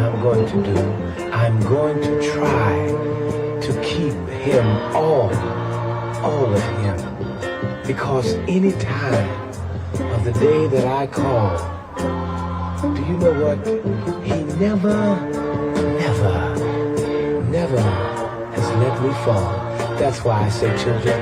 I'm going to do. I'm going to try to keep him all of him. Because any time of the day that I call, do you know what? He never has let me fall. That's why I say, children,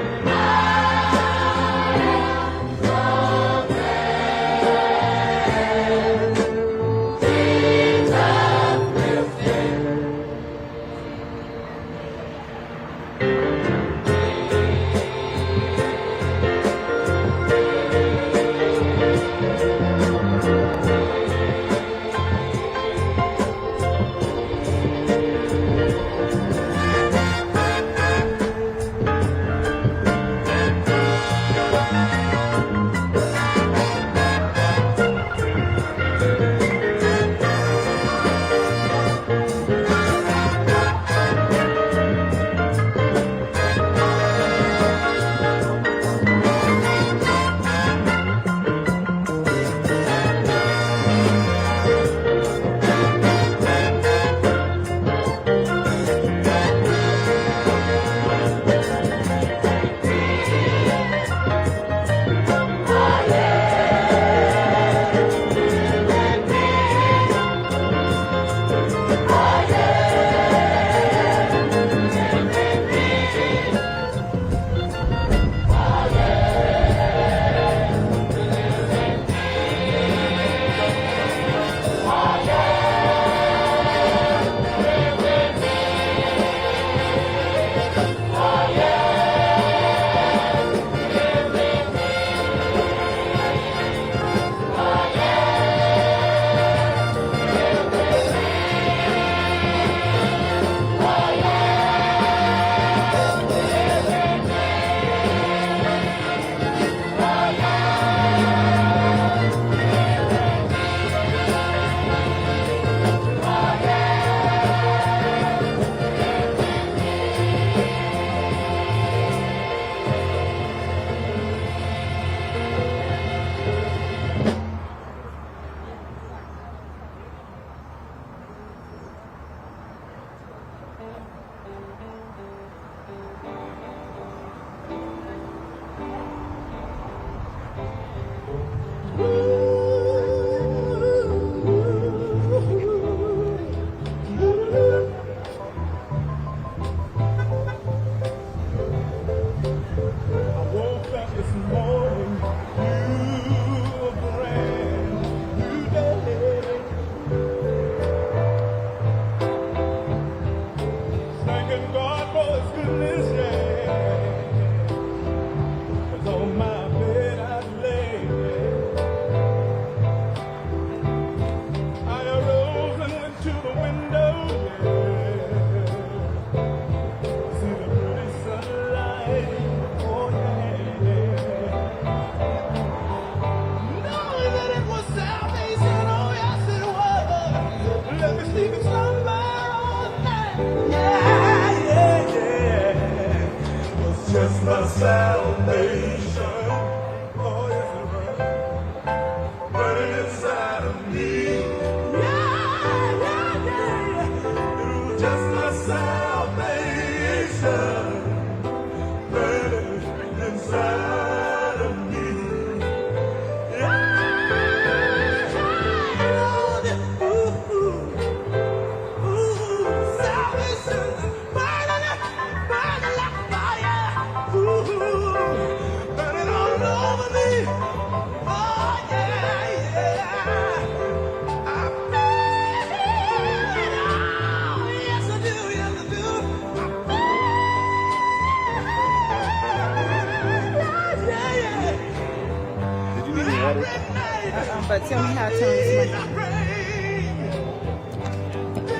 but tell me how to turn this mic on.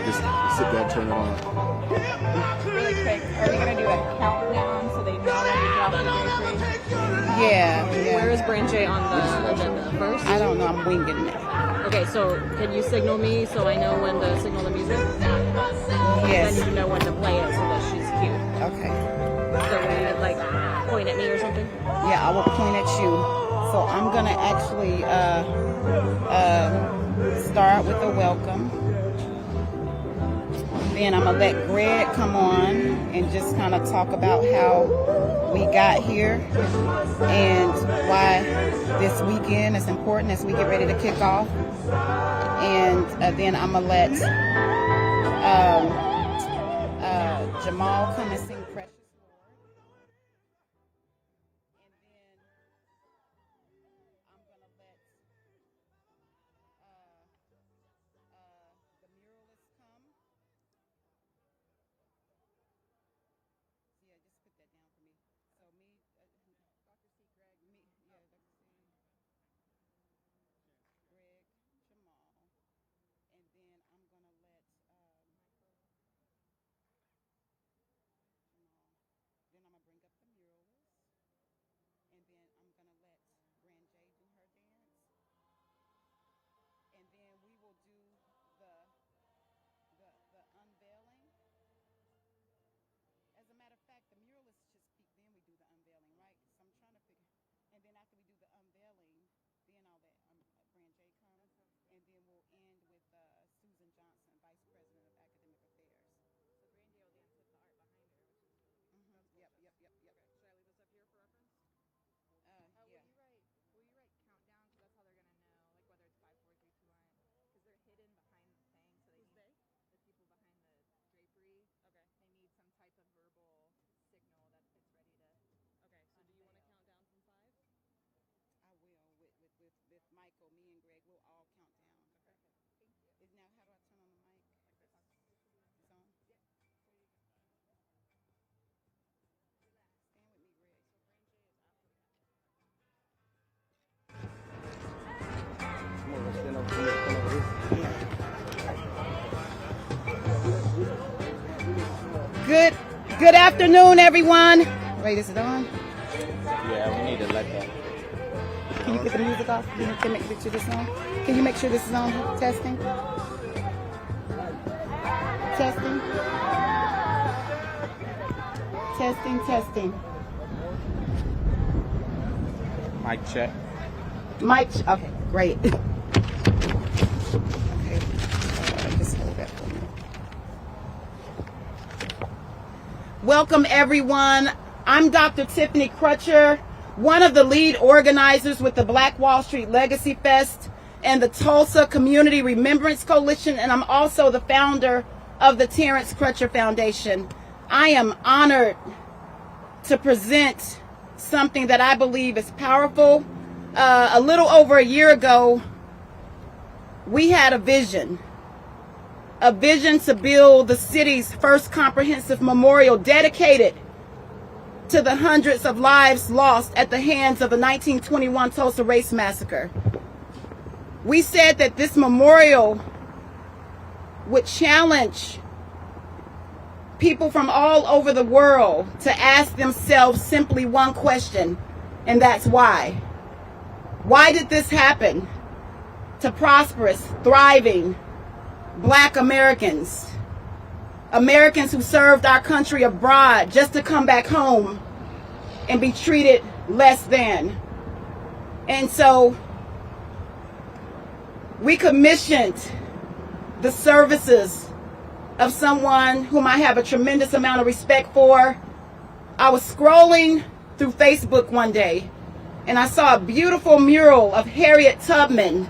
Just sit there and turn it on. Really quick, are we going to do a countdown so they know when to drop the entry? Yeah. Where is Branch A on the agenda? First? I don't know, I'm winging it. Okay, so can you signal me so I know when to signal the music? Yes. Then you know when to play it so that she's cute. Okay. So will you like point at me or something? Yeah, I will point at you. So I'm gonna actually start with a welcome. then I'm gonna let Greg come on and just kind of talk about how we got here and why this weekend is important as we get ready to kick off. And then I'm gonna let Jamal come and sing Precious Lord. And then I'm gonna let the muralists come. Yeah, just put that down for me. So me, Dr. C. Greg, me, yeah, Dr. C. Greg, Jamal, and then I'm gonna let Jamal. Then I'm gonna bring up the muralists, and then I'm gonna let Grand J do her dance, and then we will do the unveiling. As a matter of fact, the muralists should speak, then we do the unveiling, right? So I'm trying to figure, and then after we do the unveiling, then I'll let Grand J come, and then we'll end with Susan Johnson, Vice President of Academic Affairs. So Grand J will dance with the art behind her, which is Yep. Okay. Should I leave this up here for reference? Yeah. Will you write countdown? Because that's how they're gonna know, like whether it's 5, 4, 3, 2, 1. Because they're hidden behind the thing, so they need the people behind the drapery. Okay. They need some type of verbal signal that it's ready to. Okay. So do you want to count down from 5? I will. With Michael, me and Greg, we'll all count down. Okay. Thank you. Now, how do I turn on the mic? Like this. It's on. Yep. Stand with me, Greg. So Grand J is after that. Good afternoon, everyone. Wait, is it on? Yeah, we need to let that. Can you get the music off? Can you make sure this is on? Can you make sure this is on? Testing. Testing. Mic check. Okay, great. Okay, just hold that for me. Welcome, everyone. I'm Dr. Tiffany Crutcher, one of the lead organizers with the Black Wall Street Legacy Fest and the Tulsa Community Remembrance Coalition, and I'm also the founder of the Terrence Crutcher Foundation. I am honored to present something that I believe is powerful. A little over a year ago, we had a vision to build the city's first comprehensive memorial dedicated to the hundreds of lives lost at the hands of the 1921 Tulsa Race Massacre. We said that this memorial would challenge people from all over the world to ask themselves simply one question, and that's why. Why did this happen to prosperous, thriving Black Americans? Americans who served our country abroad just to come back home and be treated less than. And so we commissioned the services of someone whom I have a tremendous amount of respect for. I was scrolling through Facebook one day and I saw a beautiful mural of Harriet Tubman,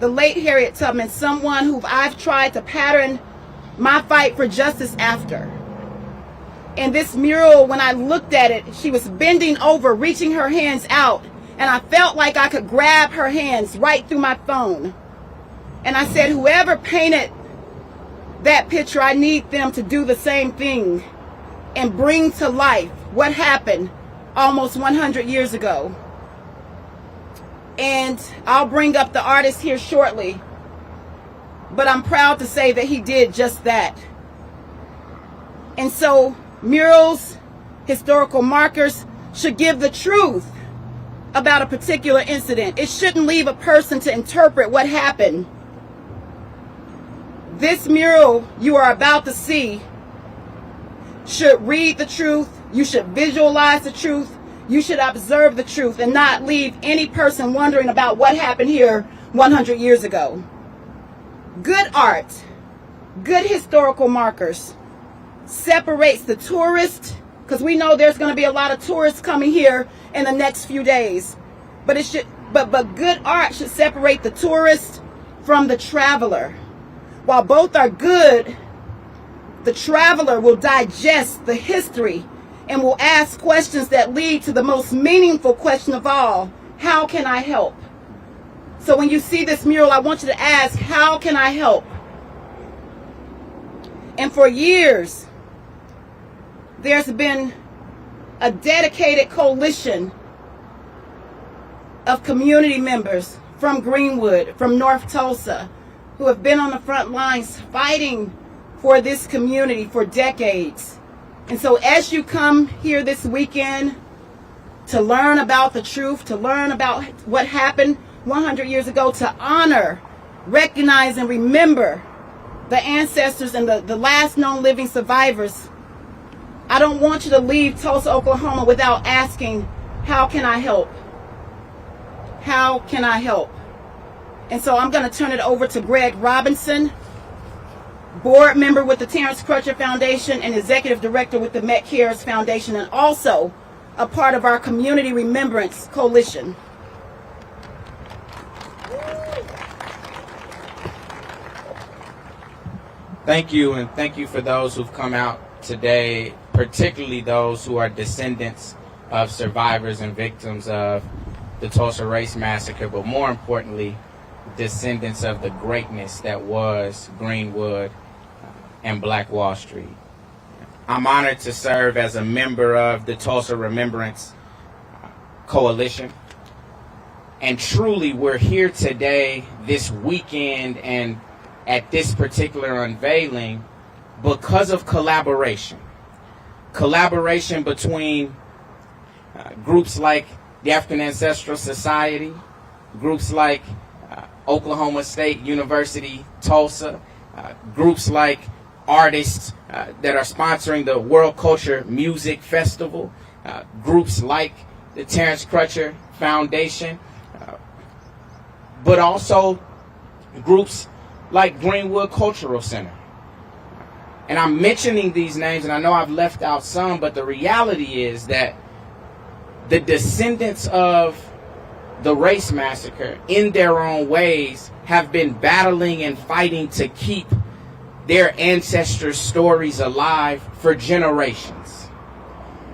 the late Harriet Tubman, someone who I've tried to pattern my fight for justice after. And this mural, when I looked at it, she was bending over, reaching her hands out, and I felt like I could grab her hands right through my phone. And I said, whoever painted that picture, I need them to do the same thing and bring to life what happened almost 100 years ago. And I'll bring up the artist here shortly, but I'm proud to say that he did just that. And so murals, historical markers should give the truth about a particular incident. It shouldn't leave a person to interpret what happened. This mural you are about to see should read the truth. You should visualize the truth. You should observe the truth and not leave any person wondering about what happened here 100 years ago. Good art good historical markers, separates the tourist, because we know there's going to be a lot of tourists coming here in the next few days. But it should, but good art should separate the tourist from the traveler. While both are good, the traveler will digest the history and will ask questions that lead to the most meaningful question of all: how can I help? So when you see this mural, I want you to ask, how can I help? And for years, there's been a dedicated coalition of community members from Greenwood, from North Tulsa, who have been on the front lines fighting for this community for decades. And so as you come here this weekend to learn about the truth, to learn about what happened 100 years ago, to honor, recognize, and remember the ancestors and the last known living survivors, I don't want you to leave Tulsa, Oklahoma without asking, how can I help? How can I help? And so I'm going to turn it over to Greg Robinson, board member with the Terrence Crutcher Foundation and executive director with the Met Cares Foundation, and also a part of our Community Remembrance Coalition. Thank you, and thank you for those who've come out today, particularly those who are descendants of survivors and victims of the Tulsa Race Massacre, but more importantly, descendants of the greatness that was Greenwood and Black Wall Street. I'm honored to serve as a member of the Tulsa Remembrance Coalition. And truly, we're here today, this weekend, and at this particular unveiling because of collaboration. Collaboration between groups like the African Ancestral Society, groups like Oklahoma State University, Tulsa, groups like artists that are sponsoring the World Culture Music Festival, groups like the Terrence Crutcher Foundation, but also groups like Greenwood Cultural Center. And I'm mentioning these names, and I know I've left out some, but the reality is that the descendants of the race massacre, in their own ways, have been battling and fighting to keep their ancestors' stories alive for generations.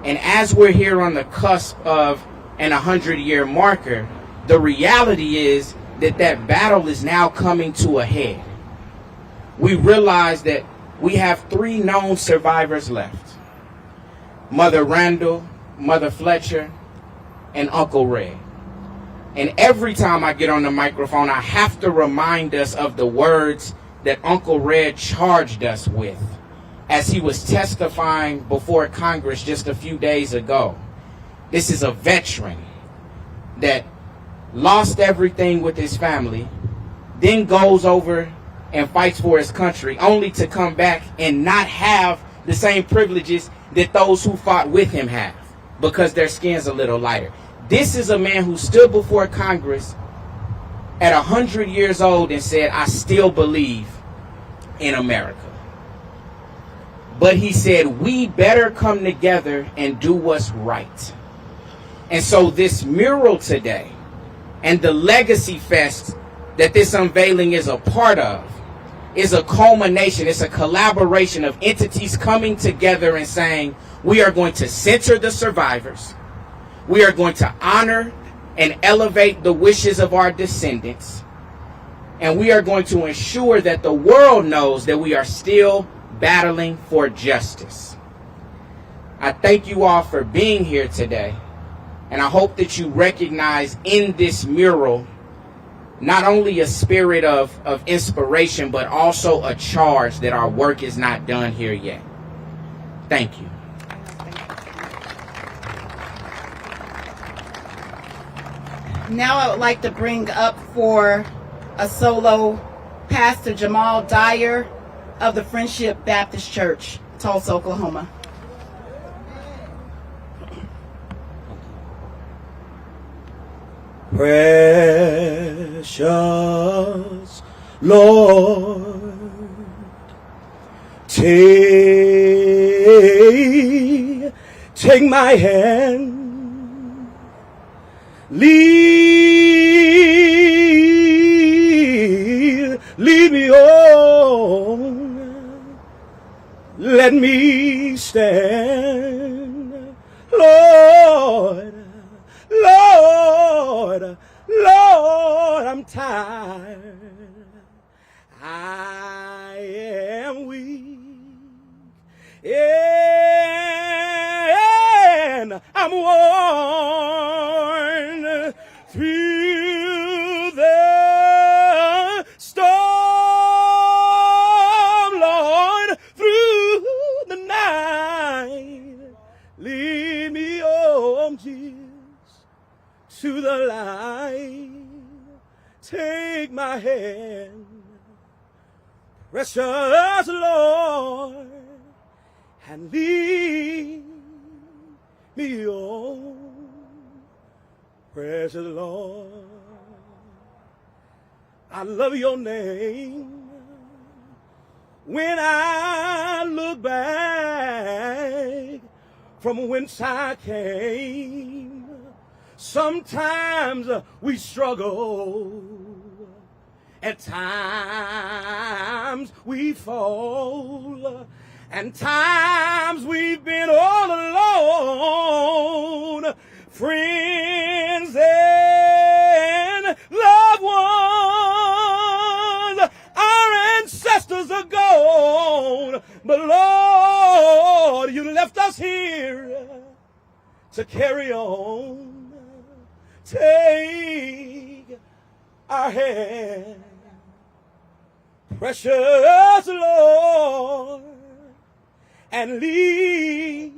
And as we're here on the cusp of an 100-year marker, the reality is that that battle is now coming to a head. We realize that we have 3 known survivors left: Mother Randall, Mother Fletcher, and Uncle Red. And every time I get on the microphone, I have to remind us of the words that Uncle Red charged us with as he was testifying before Congress just a few days ago. This is a veteran that lost everything with his family, then goes over and fights for his country, only to come back and not have the same privileges that those who fought with him have, because their skin's a little lighter. This is a man who stood before Congress at 100 years old and said, I still believe in America. But he said, we better come together and do what's right. And so this mural today and the Legacy Fest that this unveiling is a part of is a culmination, it's a collaboration of entities coming together and saying, we are going to center the survivors. We are going to honor and elevate the wishes of our descendants. And we are going to ensure that the world knows that we are still battling for justice. I thank you all for being here today. And I hope that you recognize in this mural not only a spirit of inspiration, but also a charge that our work is not done here yet. Thank you. Now I would like to bring up for a solo Pastor Jamal Dyer of the Friendship Baptist Church, Tulsa, Oklahoma. Precious Lord, Take my hand, lead me on, let me stand, Lord, I'm tired, I am weak, and I'm worn through the storm, Lord, through the night. Lead me on, Jesus, to the light. Take my hand, precious Lord, and lead me on, precious Lord. I love your name. When I look back from whence I came, sometimes we struggle, at times we fall, and times we've been all alone. Friends and loved ones, our ancestors are gone, but Lord, you left us here to carry on. Take our hand, precious Lord, and lead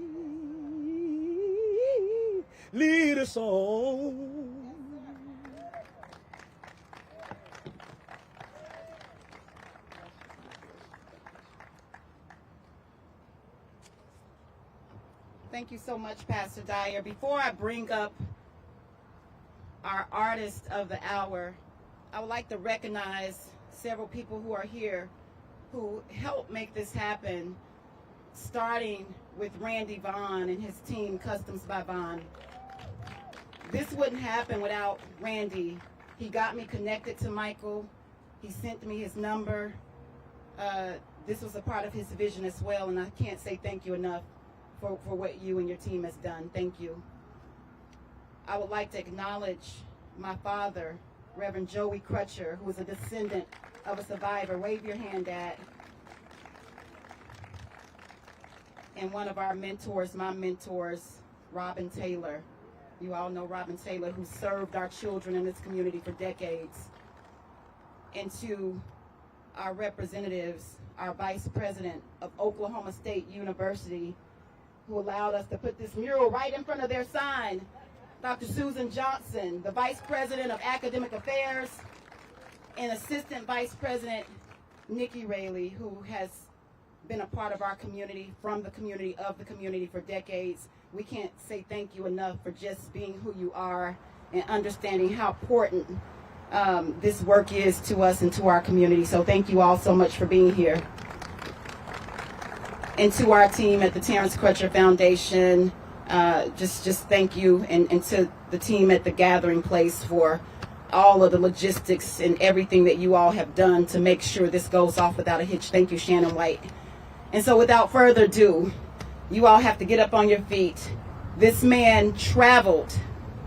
us on. Thank you so much, Pastor Dyer. Before I bring up our artist of the hour, I would like to recognize several people who are here who helped make this happen, starting with Randy Vaughn and his team, Customs by Vaughn. This wouldn't happen without Randy. He got me connected to Michael. He sent me his number. This was a part of his vision as well, and I can't say thank you enough for what you and your team has done. Thank you. I would like to acknowledge my father, Reverend Joey Crutcher, who is a descendant of a survivor. Wave your hand, Dad. And one of our mentors, my mentors, Robin Taylor. You all know Robin Taylor, who served our children in this community for decades. And to our representatives, our Vice President of Oklahoma State University, who allowed us to put this mural right in front of their sign, Dr. Susan Johnson, the Vice President of Academic Affairs, and Assistant Vice President Nikki Rayleigh, who has been a part of our community, from the community, of the community for decades. We can't say thank you enough for just being who you are and understanding how important this work is to us and to our community. So thank you all so much for being here. And to our team at the Terrence Crutcher Foundation, just thank you, and to the team at the Gathering Place for all of the logistics and everything that you all have done to make sure this goes off without a hitch. Thank you, Shannon White. And so without further ado, you all have to get up on your feet. This man traveled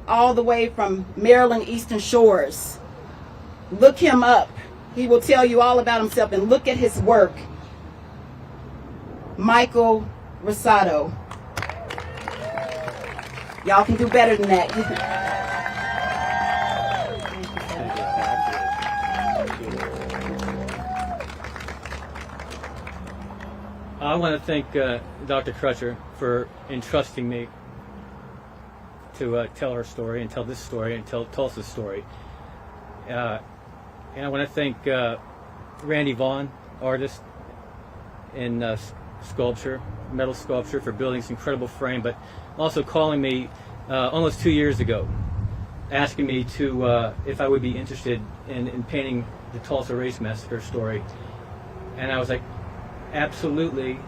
all the way from Maryland Eastern Shores. Look him up. He will tell you all about himself, and look at his work. Michael Rosado. Y'all can do better than that. I want to thank Dr. Crutcher for entrusting me to tell our story and tell this story and tell Tulsa's story. And I want to thank Randy Vaughn, artist in sculpture, metal sculpture, for building this incredible frame, but also calling me almost 2 years ago, asking me to if I would be interested in painting the Tulsa Race Massacre story. And I was like, absolutely.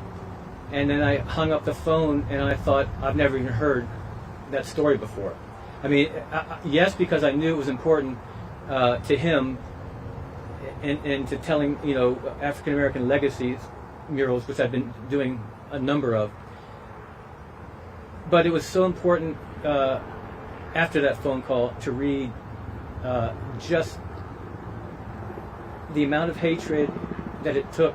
And then I hung up the phone and I thought, I've never even heard that story before. I mean, yes, because I knew it was important to him and to telling, you know, African American legacies murals, which I've been doing a number of. But it was so important after that phone call to read just the amount of hatred that it took.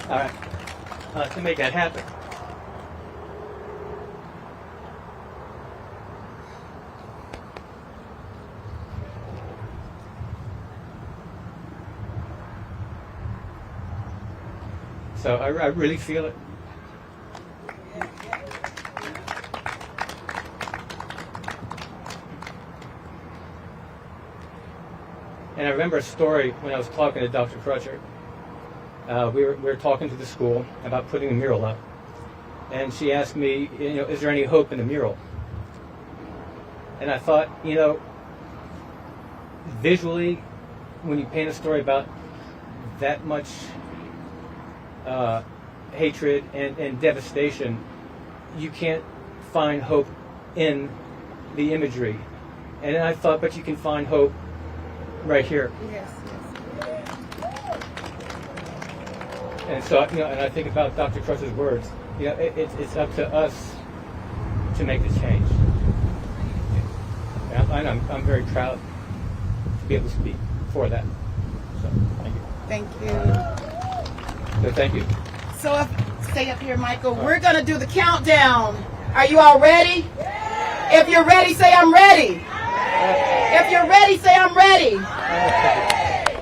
All right, to make that happen. So I really feel it. And I remember a story when I was talking to Dr. Crutcher. We were talking to the school about putting a mural up, and she asked me, you know, is there any hope in the mural? And I thought, you know, visually, when you paint a story about that much hatred and devastation, you can't find hope in the imagery. And I thought, but you can find hope right here. Yes. And so, you know, and I think about Dr. Crutcher's words. You know, it's up to us to make the change. And I'm very proud to be able to speak for that. So, thank you. Thank you. So, thank you. So, stay up here, Michael. We're going to do the countdown. Are you all ready? If you're ready, say I'm ready. If you're ready, say I'm ready.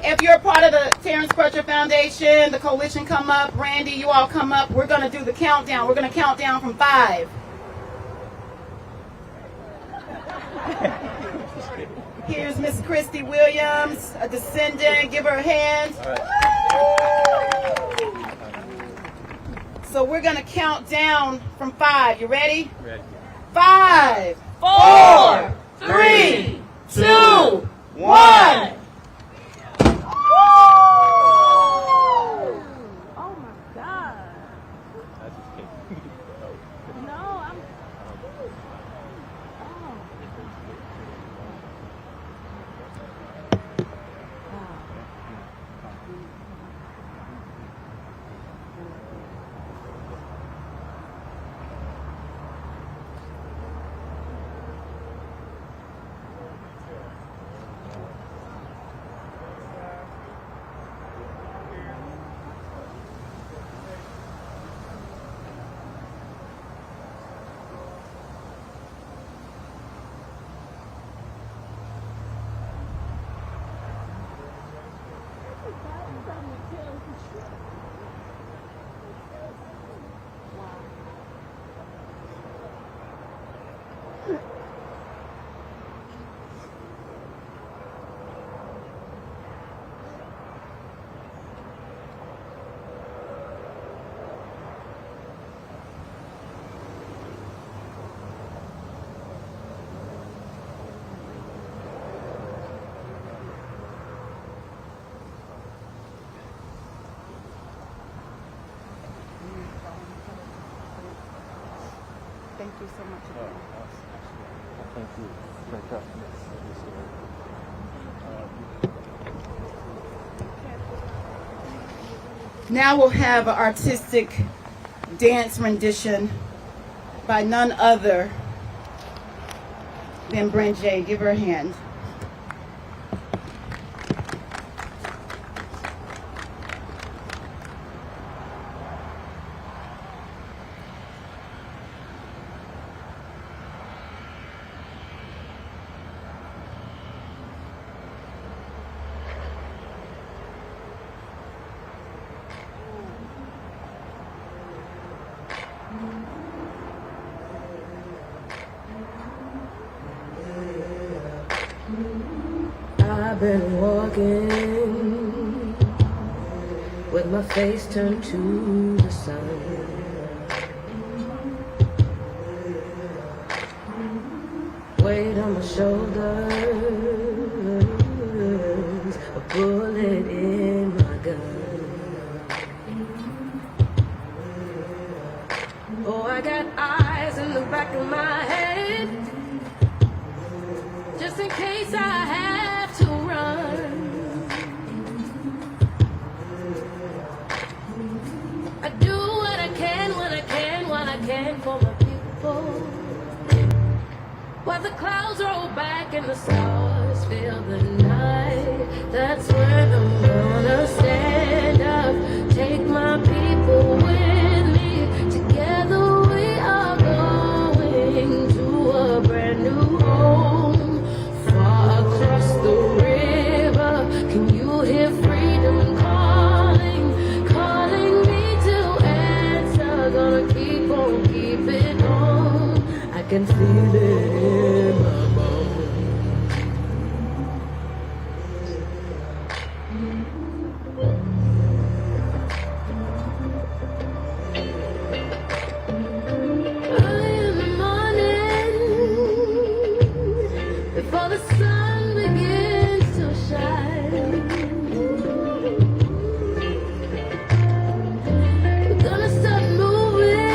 If you're a part of the Terrence Crutcher Foundation, the coalition, come up. Randy, you all come up. We're going to do the countdown. We're going to count down from 5. Here's Miss Christy Williams, a descendant. Give her a hand. So we're going to count down from 5. You ready? Ready. 5, 4, 3, 2, 1. Thank you so much again. Thank you. Now we'll have an artistic dance rendition by none other than Brent J. Give her a hand. I've been walking with my face turned to the sun. weight on my shoulders, a bullet in my gun. Oh, I got eyes in the back of my head, just in case I have to run. I do what I can when I can, when I can for my people. While the clouds roll back and the stars fill the night, that's when I'm gonna stand up, take my people with me. Together we are going to a brand new home, far across the river. Can you hear freedom calling, calling me to answer? Gonna keep on keeping on. I can feel it in my bones. Early in the morning, before the sun begins to shine, we're gonna start moving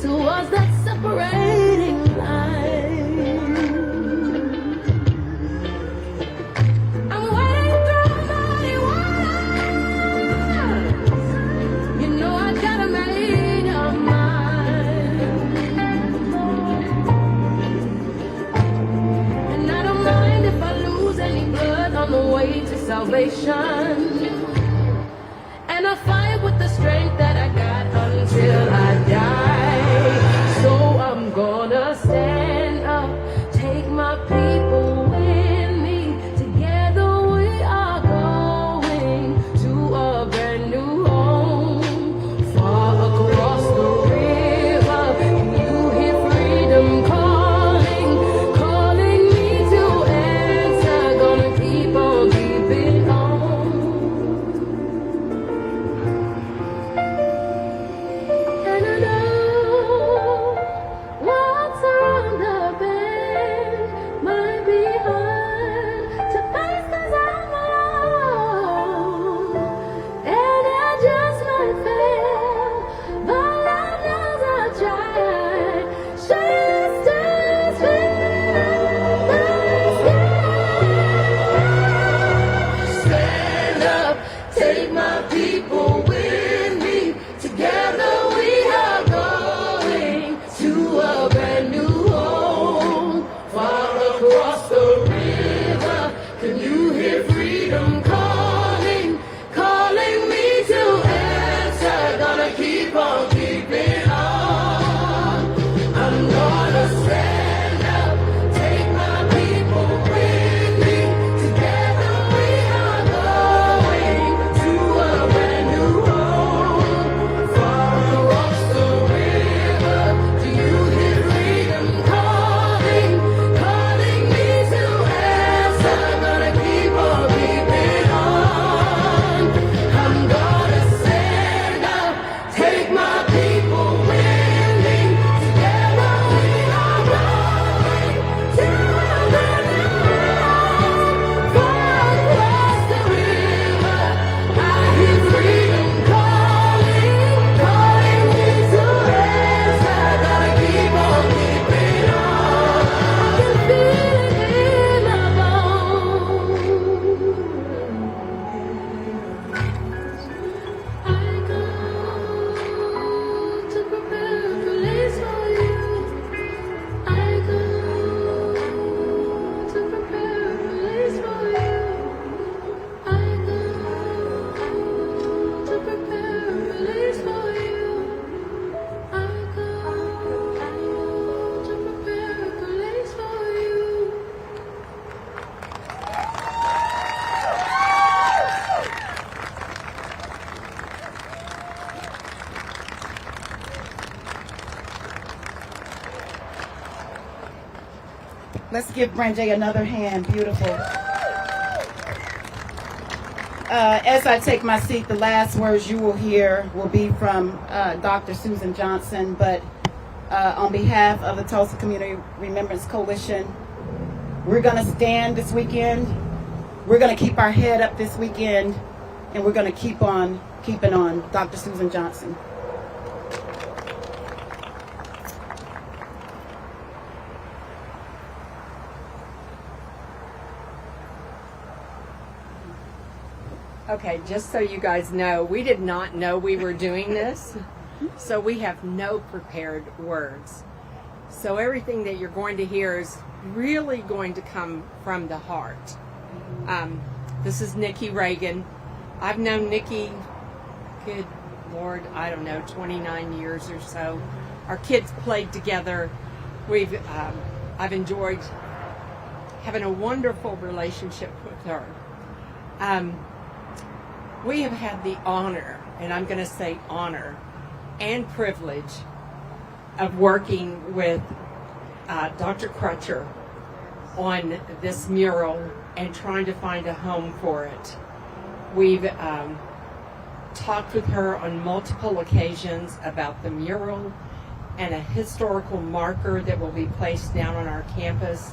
towards that separating line. I'm waiting through muddy waters. You know I gotta make up mind. And I don't mind if I lose any blood on the way to salvation. And I fight with the strength that I got until I die. So I'm gonna stand up, take my people with me. Together we are going to a brand new home, far across the river. Can you hear freedom calling, calling me to answer? Gonna keep on keeping on. And I know what's around the bend might be hard to face 'cause I'm alone, and I just might fail, but Lord knows I'll try. Shine stars stand up, take my people with me. Together we are going to a brand new home, far across the river. Can you hear freedom calling, calling me to answer? Gonna keep on keeping on. I'm gonna stand up, take my people with me. Together we are going to a brand new home, far across the river. Do you hear freedom calling, calling me to answer? Gonna keep on keeping on. I'm gonna stand up, take my people with me. Together we are going to a brand new home, far across the river. I hear freedom calling, calling me to answer. Gotta keep on keeping on. I can feel it in my bones. I go to prepare a place for you. I go to prepare a place for you. I go to prepare a place for you. I go to prepare a place for you. Let's give Brandjay another hand. Beautiful. As I take my seat, the last words you will hear will be from Dr. Susan Johnson, but on behalf of the Tulsa Community Remembrance Coalition. We're going to stand this weekend. We're going to keep our head up this weekend, and we're going to keep on keeping on. Dr. Susan Johnson. Okay, just so you guys know, we did not know we were doing this, so we have no prepared words. So everything that you're going to hear is really going to come from the heart. This is Nikki Reagan. I've known Nikki, good Lord, I don't know, 29 years or so. Our kids played together. I've enjoyed having a wonderful relationship with her. We have had the honor, and I'm going to say honor, and privilege of working with Dr. Crutcher on this mural and trying to find a home for it. We've talked with her on multiple occasions about the mural and a historical marker that will be placed down on our campus.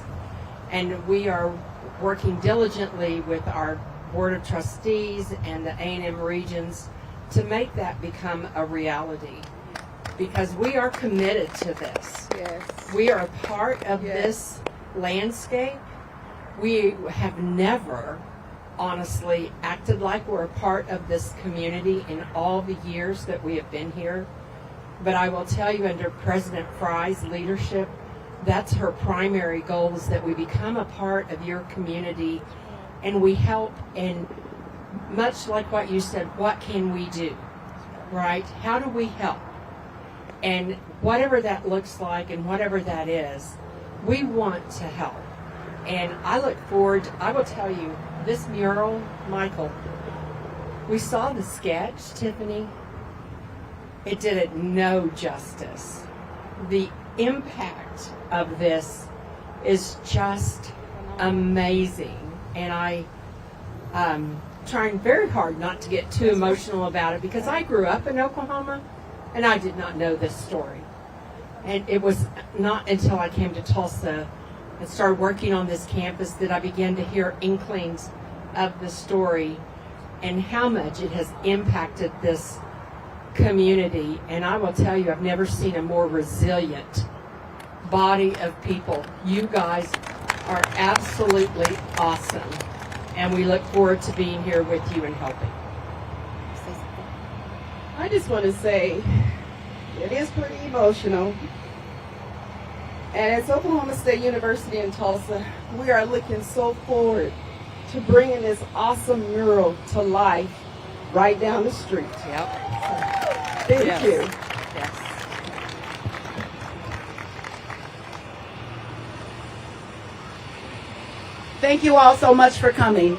And we are working diligently with our Board of Trustees and the A&M regions to make that become a reality, because we are committed to this. Yes. We are a part of this landscape. We have never honestly acted like we're a part of this community in all the years that we have been here. But I will tell you, under President Fry's leadership, that's her primary goal, is that we become a part of your community and we help. And much like what you said, what can we do, right? How do we help? And whatever that looks like and whatever that is, we want to help. And I look forward, I will tell you, this mural, Michael, we saw the sketch, Tiffany. It did it no justice. The impact of this is just amazing. And I'm trying very hard not to get too emotional about it, because I grew up in Oklahoma and I did not know this story. And it was not until I came to Tulsa and started working on this campus that I began to hear inklings of the story and how much it has impacted this community. And I will tell you, I've never seen a more resilient body of people. You guys are absolutely awesome, and we look forward to being here with you and helping. I just want to say it is pretty emotional. And as Oklahoma State University in Tulsa, we are looking so forward to bringing this awesome mural to life right down the street. Yep. Thank Yes. you. Yes. Thank you all so much for coming.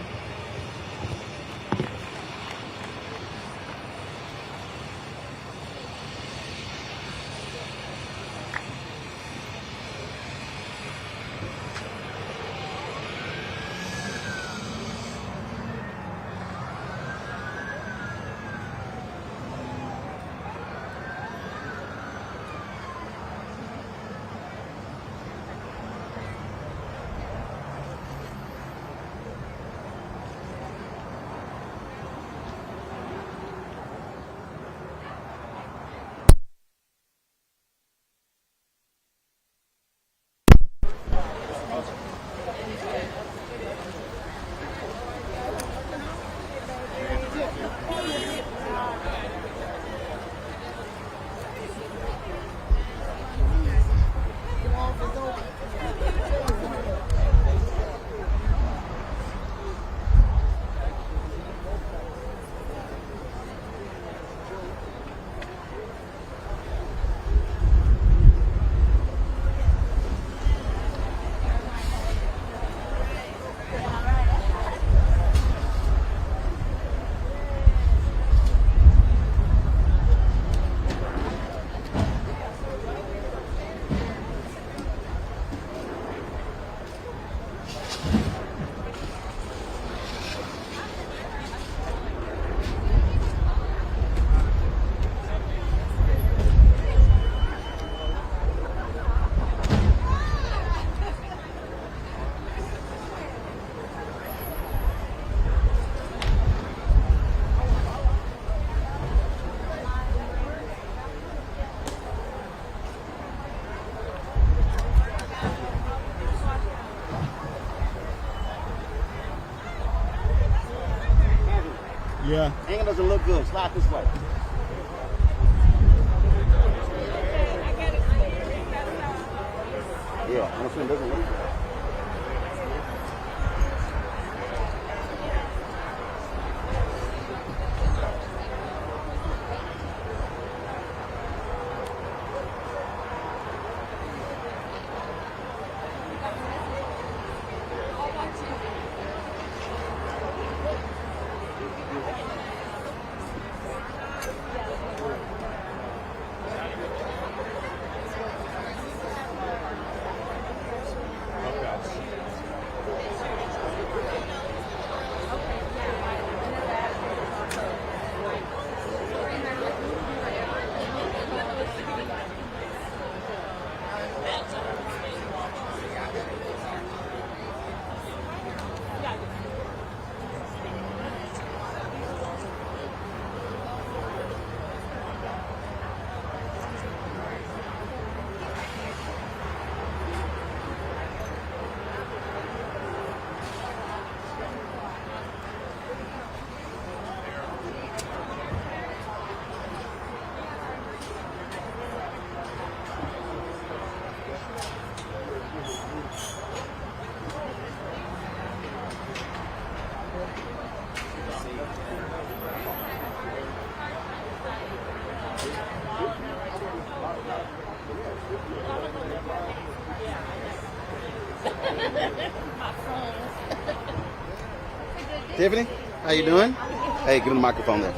Yeah. Angle doesn't look good. Slide this way. Yeah, I'm saying it doesn't look good. Tiffany, how you doing? Hey, give me the microphone there.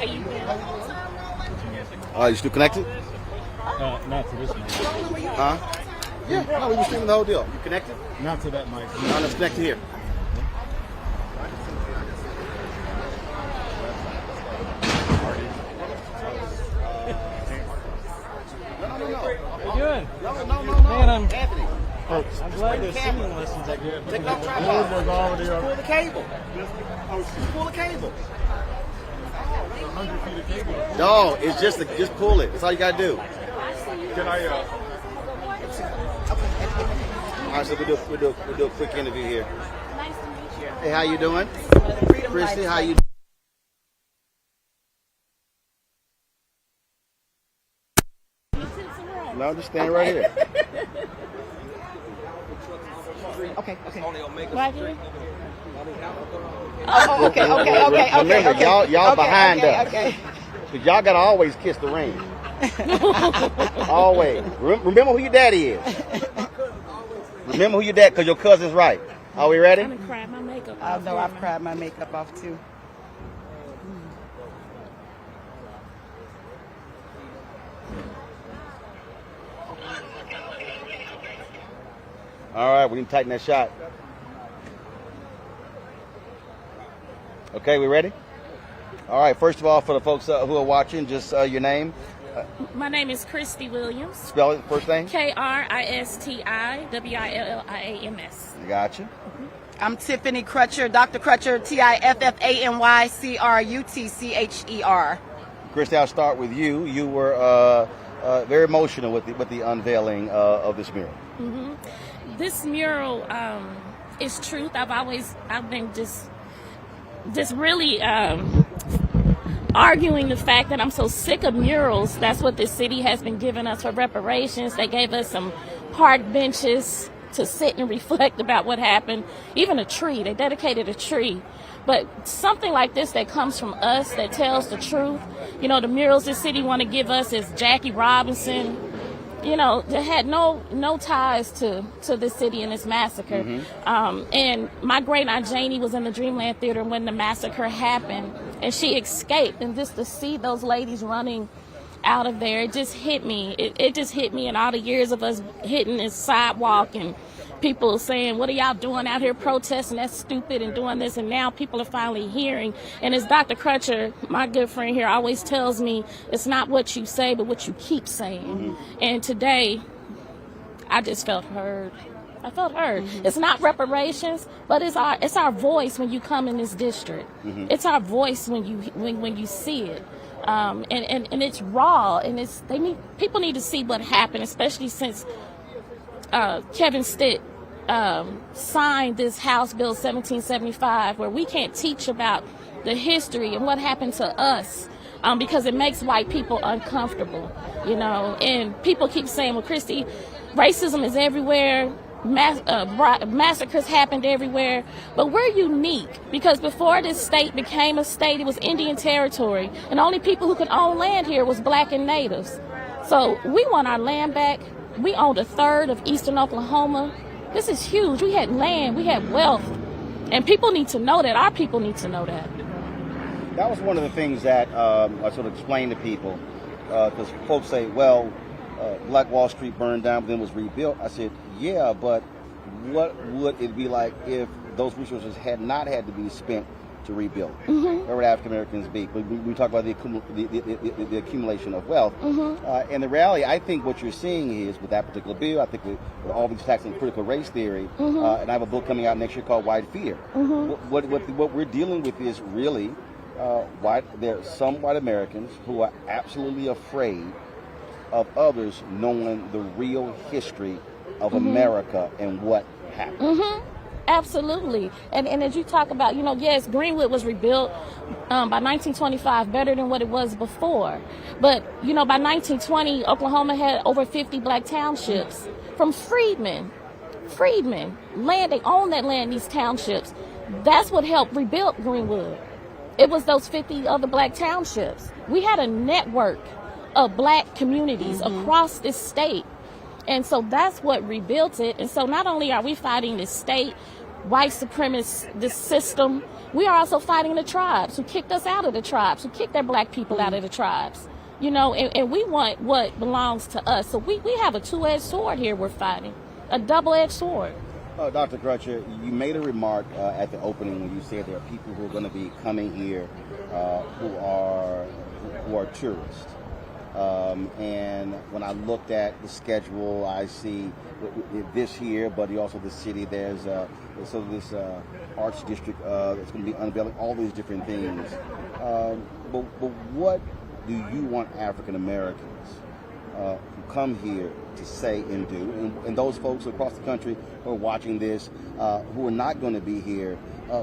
You still connected? Not to this mic. Huh? Yeah, no, we were streaming the whole deal. You connected? Not to that mic. No, let's connect here. How you doing? No. Man, Anthony. I'm glad there's singing lessons out here. Take off tripod. Was already Pull the cable. Pull the cable. 100 feet of cable. No, it's just pull it. That's all you gotta do. Can I? All right, so we'll do a quick interview here. Nice to meet you. Hey, how you doing? Christy, how you? No, just stand right here. Okay. Right here? Oh, okay. Remember, y'all behind us. Okay. Cause y'all gotta always kiss the ring. Always. Remember who your daddy is. Remember who your dad, cause your cousin's right. Are we ready? I'm gonna cry my makeup I off. know I've cried my makeup off too. All right, we need to tighten that shot. Okay, we ready? All right, first of all, for the folks who are watching, just your name. My name is Christy Williams. Spell it, first name. Kristiwilliams. Gotcha. I'm Tiffany Crutcher, Dr. Crutcher, TIFFANYCRUTCHER. Christy, I'll start with you. You were very emotional with the unveiling of this mural. Mm-hmm. This mural is truth. I've been just really arguing the fact that I'm so sick of murals. That's what this city has been giving us for reparations. They gave us some park benches to sit and reflect about what happened. Even a tree. They dedicated a tree. But something like this that comes from us, that tells the truth. You know, the murals this city want to give us is Jackie Robinson. You know, they had no ties to this city and this massacre. Mm-hmm. And my great aunt Janie was in the Dreamland Theater when the massacre happened, and she escaped. And just to see those ladies running out of there, it just hit me. It just hit me in all the years of us hitting this sidewalk and people saying, what are y'all doing out here protesting? That's stupid and doing this. And now people are finally hearing. And as Dr. Crutcher, my good friend here, always tells me, it's not what you say, but what you keep saying. Mm-hmm. And today, I just felt heard. I felt heard. Mm-hmm. It's not reparations, but it's our voice when you come in this district. Mm-hmm. It's our voice when you see it. And it's raw, and people need to see what happened, especially since Kevin Stitt signed this House Bill 1775, where we can't teach about the history and what happened to us, because it makes white people uncomfortable, you know. And people keep saying, well, Christy, racism is everywhere. Massacres happened everywhere, but we're unique because before this state became a state, it was Indian territory, and the only people who could own land here was black and natives. So we want our land back. We owned a third of eastern Oklahoma. This is huge. We had land, we had wealth, and people need to know that. Our people need to know that. That was one of the things that I sort of explained to people, because folks say, well, Black Wall Street burned down, then was rebuilt. I said, yeah, but what would it be like if those resources had not had to be spent to rebuild? Where would African Americans be? But we talk about the accumulation of wealth. And the reality, I think what you're seeing is with that particular bill, I think with all these attacks on critical race theory, and I have a book coming out next year called White Fear. What we're dealing with is really there are some white Americans who are absolutely afraid of others knowing the real history of America and what happened. Absolutely. And as you talk about, you know, yes, Greenwood was rebuilt by 1925 better than what it was before. But, you know, by 1920, Oklahoma had over 50 black townships from freedmen. Land, they owned that land, these townships. That's what helped rebuild Greenwood. It was those 50 other black townships. We had a network of black communities across this state. And so that's what rebuilt it. And so not only are we fighting this state, white supremacist, this system, we are also fighting the tribes who kicked us out of the tribes, who kicked their black people out of the tribes. You know, and we want what belongs to us. So we have a two-edged sword here we're fighting, a double-edged sword. Dr. Crutcher, you made a remark at the opening when you said there are people who are going to be coming here who are tourists. And when I looked at the schedule, I see this year, but also the city, there's this arts district that's going to be unveiling all these different things. But what do you want African Americans who come here to say and do, and those folks across the country who are watching this, who are not going to be here,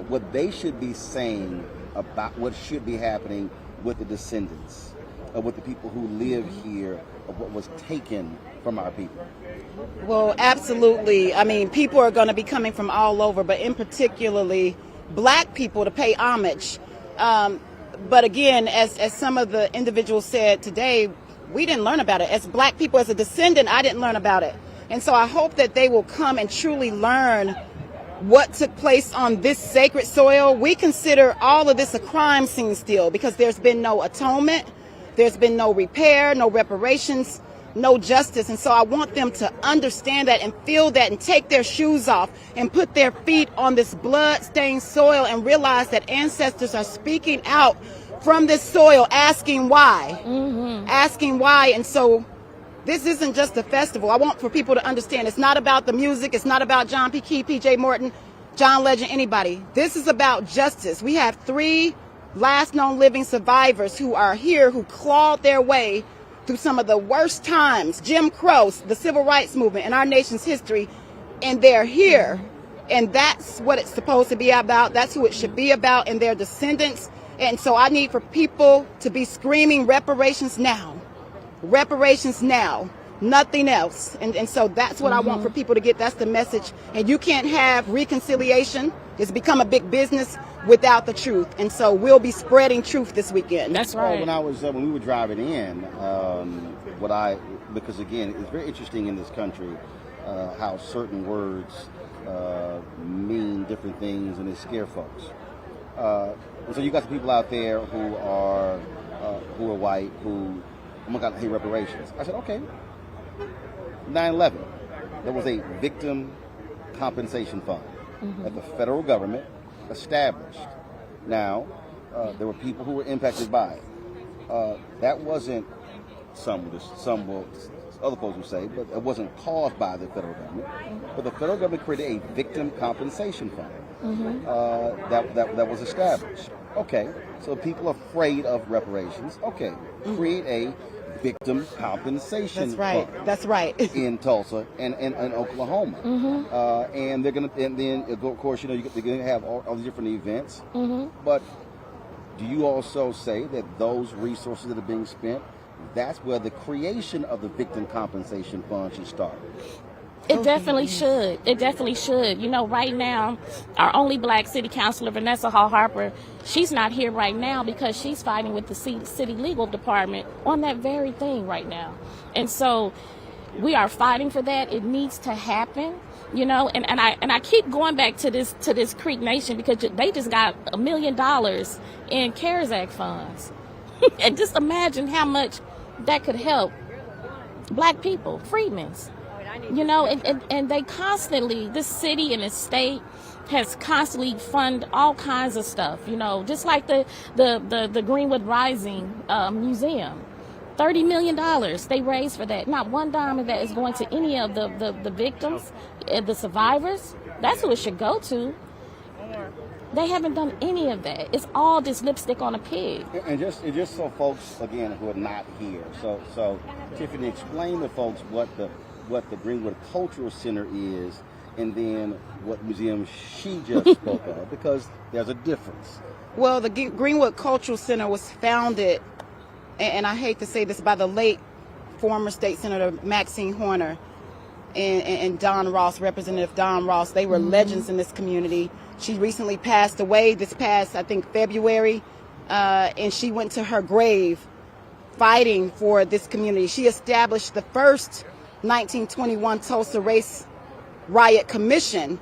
what they should be saying about what should be happening with the descendants, with the people who live here, of what was taken from our people? Well, absolutely. I mean, people are going to be coming from all over, but in particularly black people to pay homage. But again, as some of the individuals said today, we didn't learn about it. As black people, as a descendant, I didn't learn about it. And so I hope that they will come and truly learn what took place on this sacred soil. We consider all of this a crime scene still because there's been no atonement. There's been no repair, no reparations, no justice. And so I want them to understand that and feel that and take their shoes off and put their feet on this blood-stained soil and realize that ancestors are speaking out from this soil, asking why, asking why. And so this isn't just a festival. I want for people to understand it's not about the music. It's not about John P. Key, P.J. Morton, John Legend, anybody. This is about justice. We have 3 last known living survivors who are here, who clawed their way through some of the worst times, Jim Crow, the civil rights movement in our nation's history, and they're here. And that's what it's supposed to be about. That's who it should be about, and their descendants. And so I need for people to be screaming reparations now, nothing else. And so that's what I want for people to get. That's the message. And you can't have reconciliation. It's become a big business without the truth. And so we'll be spreading truth this weekend. That's right. When we were driving in, because again, it's very interesting in this country how certain words mean different things and they scare folks. And so you got the people out there who are white, who, oh my God, I hate reparations. I said, okay. 9/11, there was a victim compensation fund that the federal government established. Now, there were people who were impacted by it. That wasn't, other folks would say, but it wasn't caused by the federal government. But the federal government created a victim compensation fund that was established. Okay, so people are afraid of reparations. Okay, create a victim compensation fund. That's right. In Tulsa and Oklahoma, and they're gonna, and then of course, you know, they're gonna have all these different events. But do you also say that those resources that are being spent, that's where the creation of the victim compensation fund should start? It definitely should. It definitely should. You know, right now, our only black city councilor, Vanessa Hall Harper, she's not here right now because she's fighting with the city legal department on that very thing right now. And so we are fighting for that. It needs to happen. You know, and I keep going back to this Creek Nation because they just got $1 million in CARES Act funds. And just imagine how much that could help black people, freedmen's. You know, and they constantly, this city and this state has constantly funded all kinds of stuff, you know, just like the Greenwood Rising Museum. $30 million they raised for that. Not one dime of that is going to any of the victims, the survivors. That's who it should go to. They haven't done any of that. It's all this lipstick on a pig. And just so folks, again, who are not here, so Tiffany, explain to folks what the Greenwood Cultural Center is, and then what museum she just spoke of, because there's a difference. Well, the Greenwood Cultural Center was founded, and I hate to say this, by the late former state senator Maxine Horner and Don Ross, Representative Don Ross. They were legends in this community. She recently passed away this past, I think, February, and she went to her grave fighting for this community. She established the first 1921 Tulsa Race Riot Commission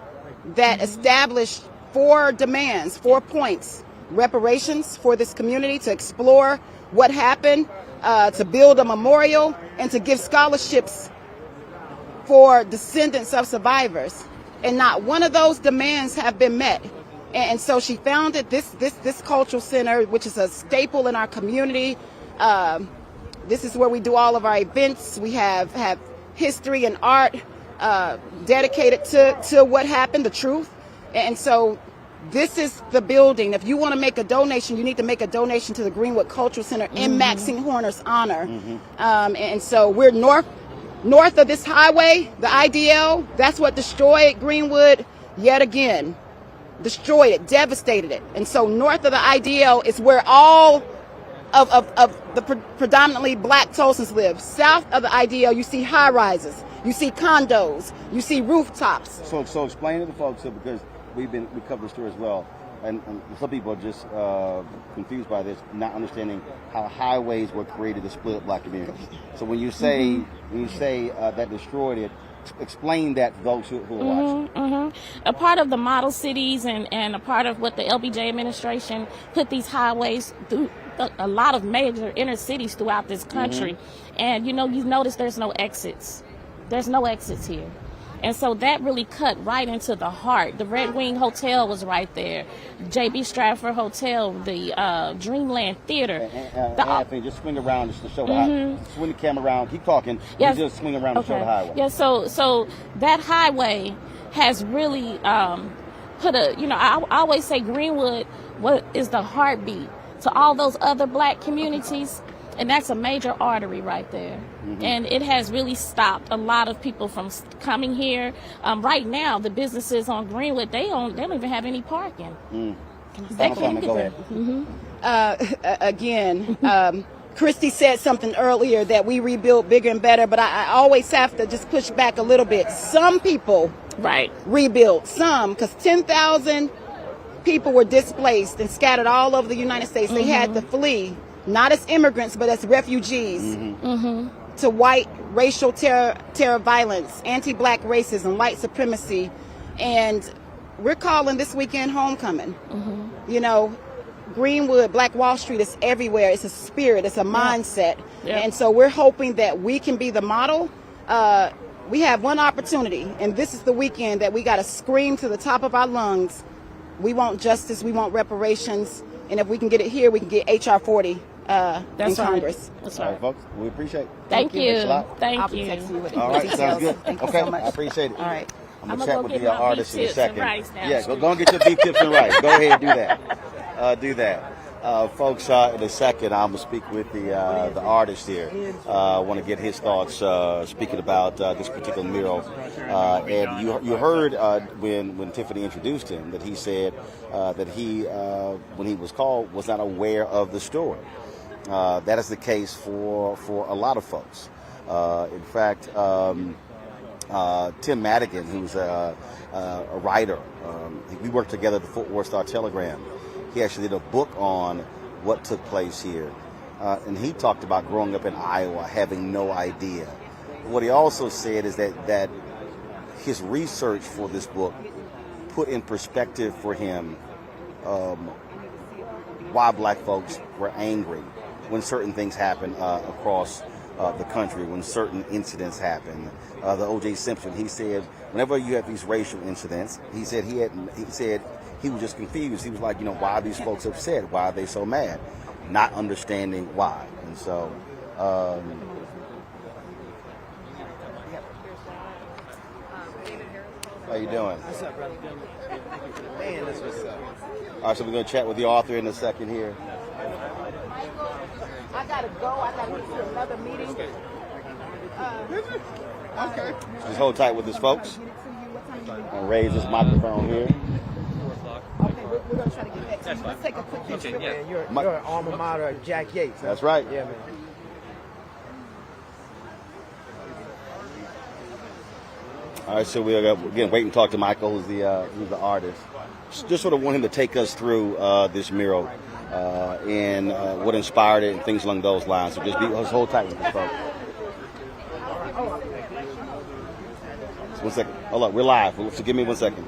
that established 4 demands, 4 points: reparations for this community, to explore what happened, to build a memorial, and to give scholarships for descendants of survivors. And not one of those demands have been met. And so she founded this cultural center, which is a staple in our community. This is where we do all of our events. We have history and art dedicated to what happened, the truth. And so this is the building. If you want to make a donation, you need to make a donation to the Greenwood Cultural Center in Maxine Horner's honor. And so we're north of this highway, the IDL. That's what destroyed Greenwood yet again. Destroyed it, devastated it. And so north of the IDL is where all of the predominantly black Tulsans live. South of the IDL, you see high rises, you see condos, you see rooftops. So explain to the folks, because we covered the story as well, and some people are just confused by this, not understanding how highways were created to split black communities. So when you say that destroyed it, explain that to those who are watching. A part of the model cities and a part of what the LBJ administration put these highways through a lot of major inner cities throughout this country. And you notice there's no exits. There's no exits here. And so that really cut right into the heart. The Red Wing Hotel was right there. J.B. Stratford Hotel, the Dreamland Theater. Anthony, just swing around just to show the highway. Swing the camera around. Keep talking. Yes. Just swing around to show the highway. Yeah, so that highway has really put I always say Greenwood is the heartbeat to all those other black communities. And that's a major artery right there. And it has really stopped a lot of people from coming here. Right now, the businesses on Greenwood, they don't even have any parking. They can't get there. Again, Christy said something earlier that we rebuild bigger and better, but I always have to just push back a little bit. Some people rebuild, because 10,000 people were displaced and scattered all over the United States. They had to flee. Not as immigrants, but as refugees, to white racial terror violence, anti-black racism, white supremacy. And we're calling this weekend homecoming. Greenwood, Black Wall Street is everywhere. It's a spirit, it's a mindset. And so we're hoping that we can be the model. We have one opportunity, and this is the weekend that we got to scream to the top of our lungs. We want justice, we want reparations, and if we can get it here, we can get HR 40 in Congress. That's All right, folks. We appreciate it. Thank you. Thank I'll be texting you with All right, details. sounds good. Thank you Okay, so much. I appreciate it. All right. I'm I'm gonna gonna chat go with get the my artist beef in a tips and second. rice now. Yeah, go and get your beef tips and rice. Go ahead, do that. Folks, in a second, I'm going to speak with the artist here. I want to get his thoughts speaking about this particular mural. And you heard when Tiffany introduced him that he said that he, when he was called, was not aware of the story. That is the case for a lot of folks. In fact, Tim Madigan, who's a writer, we worked together at the Fort Worth Star-Telegram. He actually did a book on what took place here. And he talked about growing up in Iowa, having no idea. What he also said is that his research for this book put in perspective for him why black folks were angry when certain things happen across the country, when certain incidents happen. The O.J. Simpson, he said, whenever you have these racial incidents, he said he was just confused. He was like, why are these folks upset? Why are they so mad? Not understanding why. And so, how you doing? What's up, brother? Man, that's what's up. All right, so we're going to chat with the author in a second here. I gotta go. I gotta get to another meeting. Okay. Just hold tight with us, folks. I'll raise this microphone here. Okay, we're gonna try to get back to you. Let's take a quick picture. Man, you're an alma mater of Jack Yates. Huh? That's right. Yeah, man. All right, so we're again waiting to talk to Michael, who's the artist. Just sort of want him to take us through this mural and what inspired it and things along those lines. So just hold tight with us, folks. Just 1 second. Hold up, we're live. So give me 1 second.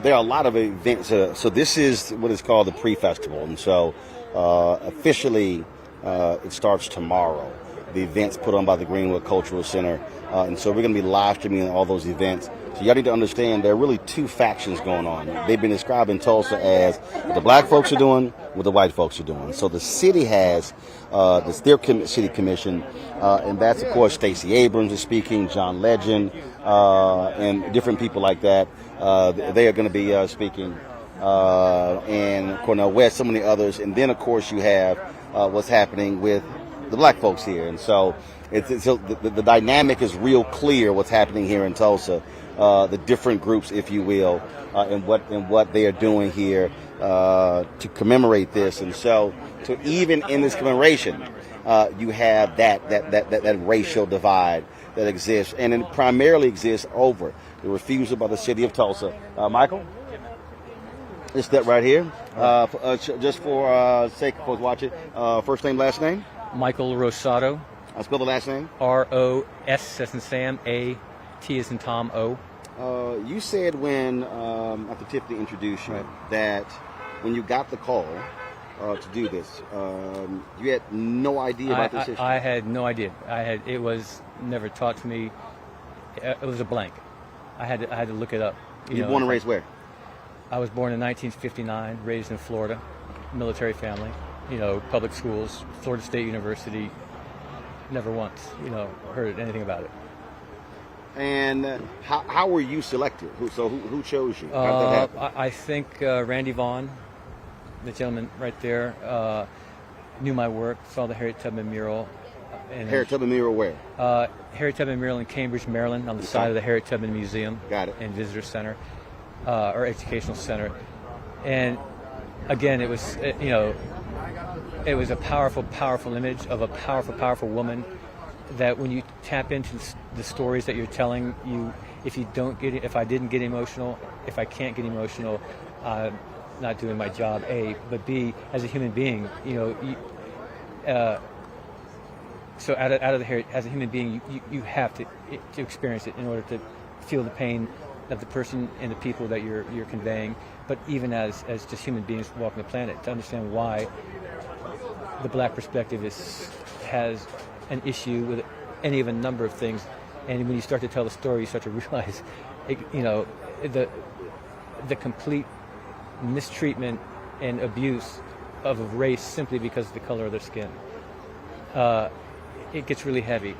There are a lot of events. So this is what is called the pre-festival. And so officially it starts tomorrow. The events put on by the Greenwood Cultural Center. And so we're going to be live streaming all those events. So y'all need to understand there are really two factions going on. They've been described in Tulsa as what the black folks are doing, what the white folks are doing. So the city has their city commission, and that's, of course, Stacey Abrams is speaking, John Legend, and different people like that. They are going to be speaking, and Cornel West, so many others. And then, of course, you have what's happening with the black folks here. And so the dynamic is real clear what's happening here in Tulsa, the different groups, if you will, and what they are doing here to commemorate this. And so even in this commemoration, you have that racial divide that exists, and it primarily exists over the refusal by the city of Tulsa. Michael, this step right here, just for sake of folks watching, first name, last name? Michael Rosado. I'll spell the last name. R-O-S as in Sam, A-T as in Tom, O. You said when, after Tiffany introduced you, that when you got the call to do this, you had no idea about this issue. I had no idea. It was never taught to me. It was a blank. I had to look it up. You were born and raised where? I was born in 1959, raised in Florida, military family. Public schools, Florida State University. Never once, heard anything about it. And how were you selected? Who chose you? How did that happen? I think Randy Vaughn, the gentleman right there, knew my work, saw the Harriet Tubman mural. Harriet Tubman mural where? Harriet Tubman mural in Cambridge, Maryland, on the side of the Harriet Tubman Museum. Got it. And Visitor Center, or Educational Center. And again, it was, it was a powerful, powerful image of a powerful, powerful woman that when you tap into the stories that you're telling, if I didn't get emotional, if I can't get emotional, not doing my job, A, but B, as a human being, so out of the Harriet, as a human being, you have to experience it in order to feel the pain of the person and the people that you're conveying, but even as just human beings walking the planet, to understand why the black perspective has an issue with any of a number of things. And when you start to tell the story, you start to realize, the complete mistreatment and abuse of a race simply because of the color of their skin. It gets really heavy.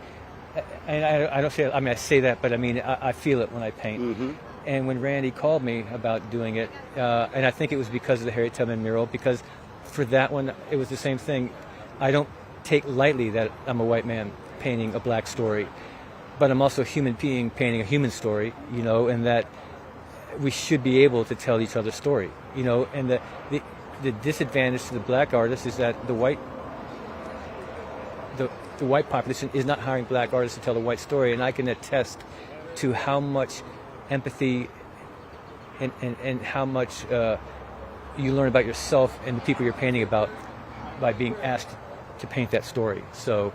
And I don't say, I mean, I say that, but I mean, I feel it when I paint. Mm-hmm. And when Randy called me about doing it, and I think it was because of the Harriet Tubman mural, because for that one, it was the same thing. I don't take lightly that I'm a white man painting a black story, but I'm also a human being painting a human story, and that we should be able to tell each other's story, and the disadvantage to the black artist is that the white population is not hiring black artists to tell the white story, and I can attest to how much empathy and how much you learn about yourself and the people you're painting about by being asked to paint that story. So,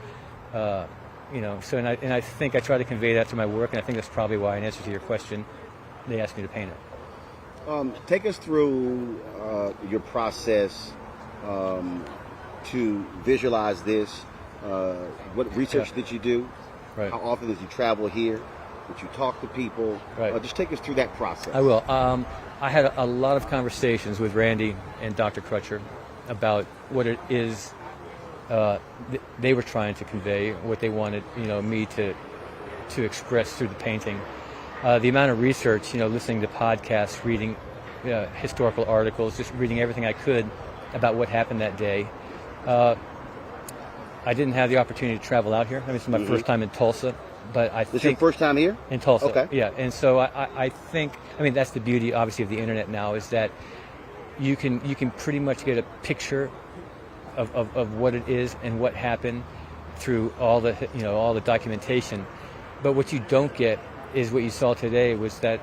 and I think I try to convey that to my work, and I think that's probably why, in answer to your question, they asked me to paint it. Take us through your process to visualize this. What research did you do? Right. How often did you travel here? Did you talk to people? Right. Just take us through that process. I will. I had a lot of conversations with Randy and Dr. Crutcher about what it is they were trying to convey, what they wanted, me to express through the painting. The amount of research, listening to podcasts, reading historical articles, just reading everything I could about what happened that day. I didn't have the opportunity to travel out here. I mean, this is my first time in Tulsa, but I think... This is your first time here? In Tulsa, okay. Yeah. And so I think, that's the beauty, obviously, of the internet now, is that you can pretty much get a picture of what it is and what happened through all the documentation. But what you don't get is what you saw today, was that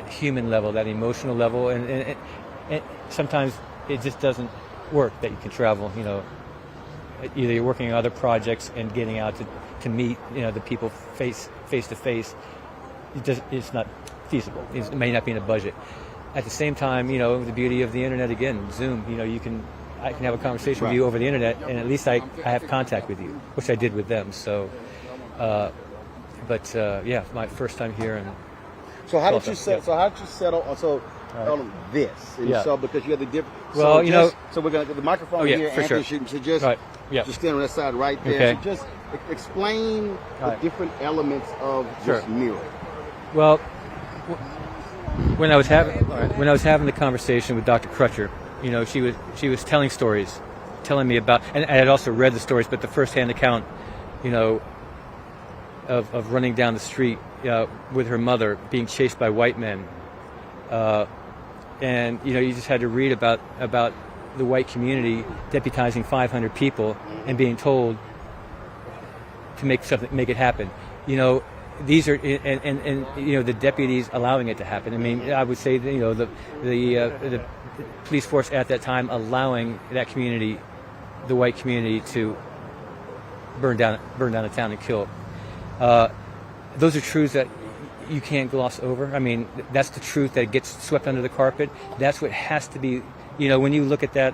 human level, that emotional level, and sometimes it just doesn't work that you can travel, either you're working on other projects and getting out to meet, the people face to face. It's not feasible. It may not be in a budget. At the same time, the beauty of the internet, again, Zoom, I can have a conversation with you over the internet, and at least I have contact with you, which I did with them. So, my first time here. And so how did you settle on this? And so because you have the different. Well, so we're gonna get the microphone here. For sure. So just stand on that side right there. Okay. So just explain the different elements of this mural. Well, when I was having the conversation with Dr. Crutcher, she was telling stories, telling me about, and I had also read the stories, but the first-hand account, of running down the street with her mother being chased by white men, and you just had to read about the white community deputizing 500 people and being told to make it happen. These are and the deputies allowing it to happen. I mean, I would say that, the police force at that time allowing that community, the white community, to burn down a town and kill. Those are truths that you can't gloss over. I mean, that's the truth that gets swept under the carpet. That's what has to be. When you look at that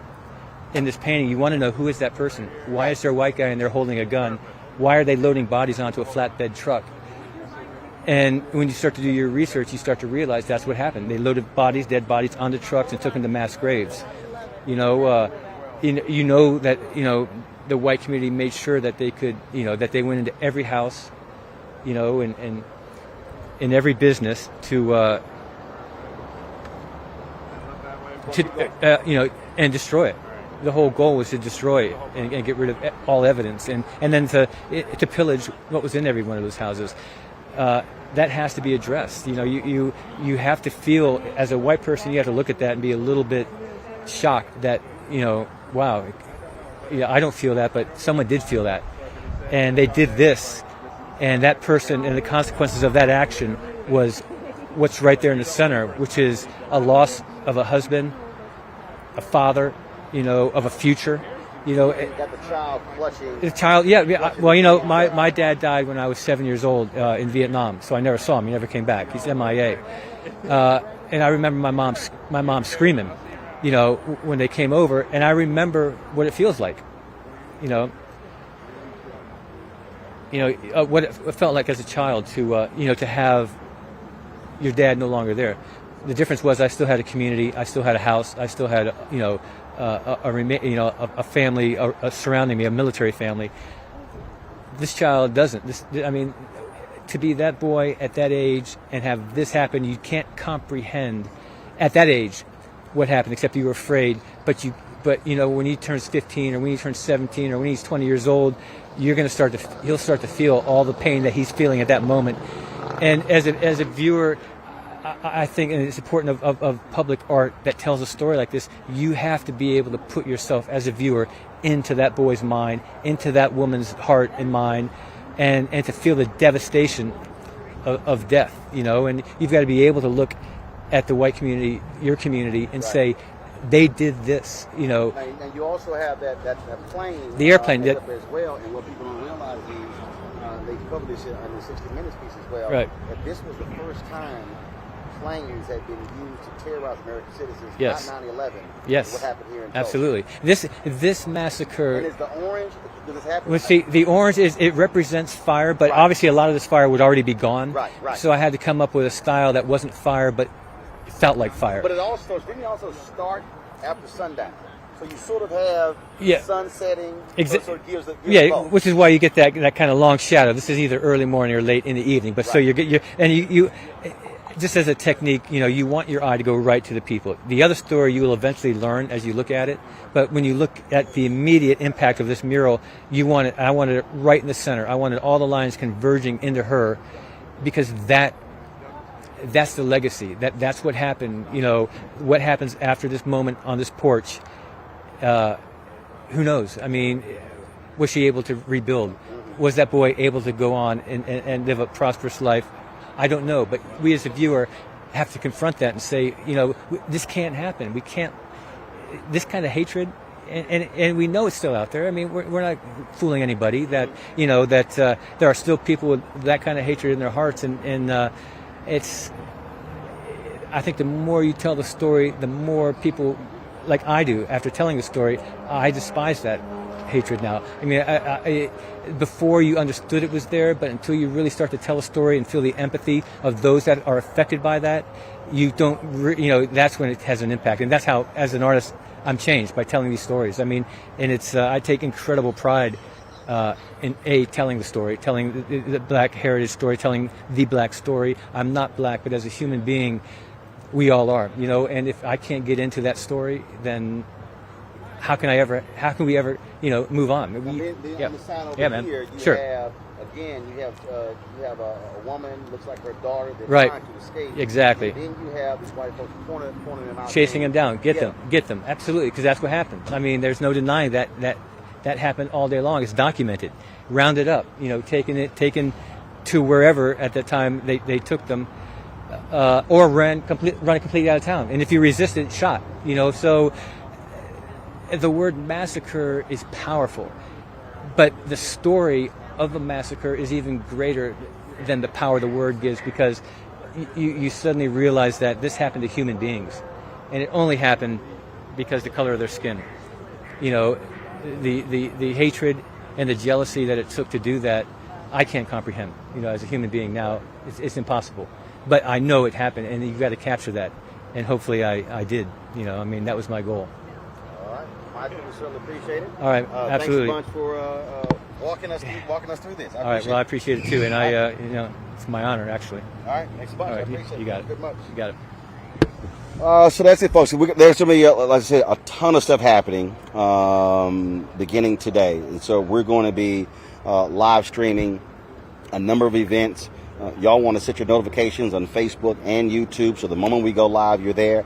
in this painting, you want to know, who is that person? Why is there a white guy in there holding a gun? Why are they loading bodies onto a flatbed truck? And when you start to do your research, you start to realize that's what happened. They loaded dead bodies onto trucks and took them to mass graves. That the white community made sure that they could, that they went into every house, and in every business to and destroy it. The whole goal was to destroy it and get rid of all evidence, and then to pillage what was in every one of those houses. That has to be addressed. You have to feel, as a white person, you have to look at that and be a little bit shocked that, wow, I don't feel that, but someone did feel that. And they did this. And that person, and the consequences of that action was what's right there in the center, which is a loss of a husband, a father, of a future, You know, You got the child clutching. the child, yeah. Well, you know, my dad died when I was 7 years old in Vietnam, so I never saw him. He never came back. He's MIA. And I remember my mom screaming, you know, when they came over, and I remember what it feels like, you know, what it felt like as a child to, you know, to have your dad no longer there. The difference was I still had a community, I still had a house, I still had, you know, a family surrounding me, a military family. This child doesn't. I mean, to be that boy at that age and have this happen, you can't comprehend at that age what happened, except you were afraid. But you know, when he turns 15 or when he turns 17 or when he's 20 years old, he'll start to feel all the pain that he's feeling at that moment. And as a viewer, I think, and it's important of public art that tells a story like this, you have to be able to put yourself as a viewer into that boy's mind, into that woman's heart and mind, and to feel the devastation of death, you know. And you've got to be able to look at the white community, your community, and say, they did this, you know. And you also have that plane. The airplane as well, and what people don't realize is they covered this in the 60 Minutes piece as well. Right. That this was the first time planes had been used to terrorize American citizens. Yes. Not 9/11. Yes. What happened here in Tulsa. Absolutely. This massacre. And is the orange? Does this happen? Well, see, the orange it represents fire, but obviously a lot of this fire would already be gone. Right. So I had to come up with a style that wasn't fire, but it felt like fire. But didn't you also start after sundown? So you sort of have sun setting. So it gives both. Which is why you get that kind of long shadow. This is either early morning or late in the evening. But so you just as a technique, you know, you want your eye to go right to the people. The other story you will eventually learn as you look at it. But when you look at the immediate impact of this mural, I wanted it right in the center. I wanted all the lines converging into her, because that's the legacy. That's what happened. You know, what happens after this moment on this porch. Who knows? I mean, was she able to rebuild? Was that boy able to go on and live a prosperous life? I don't know, but we as a viewer have to confront that and say, you know, this can't happen. We can't. This kind of hatred, and we know it's still out there. I mean, we're not fooling anybody that, you know, that there are still people with that kind of hatred in their hearts, and it's. I think the more you tell the story, the more people, like I do, after telling the story, I despise that hatred now. I mean, I before you understood it was there, but until you really start to tell a story and feel the empathy of those that are affected by that, you don't, you know, that's when it has an impact. And that's how, as an artist, I'm changed by telling these stories. I mean, and it's, I take incredible pride in telling the story, telling the black heritage story, telling the black story. I'm not black, but as a human being, we all are, you know, and if I can't get into that story, then how can we ever, you know, move on? On the sign over here, you have a woman, looks like her daughter, that's trying to escape. Exactly. And then you have this white folks pointing them out. Chasing them down. Get them. Absolutely, because that's what happened. I mean, there's no denying that happened all day long. It's documented. Rounded up, you know, taken to wherever at the time they took them, or run completely out of town. And if you resisted, shot. You know, so the word massacre is powerful, but the story of a massacre is even greater than the power the word gives, because you suddenly realize that this happened to human beings, and it only happened because the color of their skin. You know, the hatred and the jealousy that it took to do that, I can't comprehend. You know, as a human being now, it's impossible. But I know it happened, and you've got to capture that, and hopefully I did. You know, I mean, that was my goal. I certainly appreciate it. All right, absolutely. Thanks a bunch for walking us through this. All right, well, I appreciate it too, and I, you know, it's my honor actually. All right, thanks a bunch. All right, I appreciate you got it. Very much. You got it. So that's it, folks. There's going to be, like I said, a ton of stuff happening beginning today, and so we're going to be live streaming a number of events. Y'all want to set your notifications on Facebook and YouTube, so the moment we go live, you're there.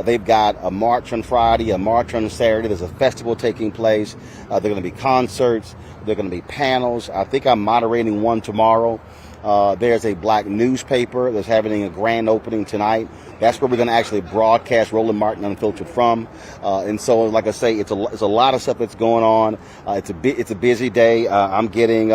They've got a march on Friday, a march on Saturday. There's a festival taking place. There are going to be concerts. There are going to be panels. I think I'm moderating one tomorrow. There's a black newspaper that's having a grand opening tonight. That's where we're going to actually broadcast Roland Martin Unfiltered from. And so, like I say, it's a lot of stuff that's going on. It's a busy day. I'm getting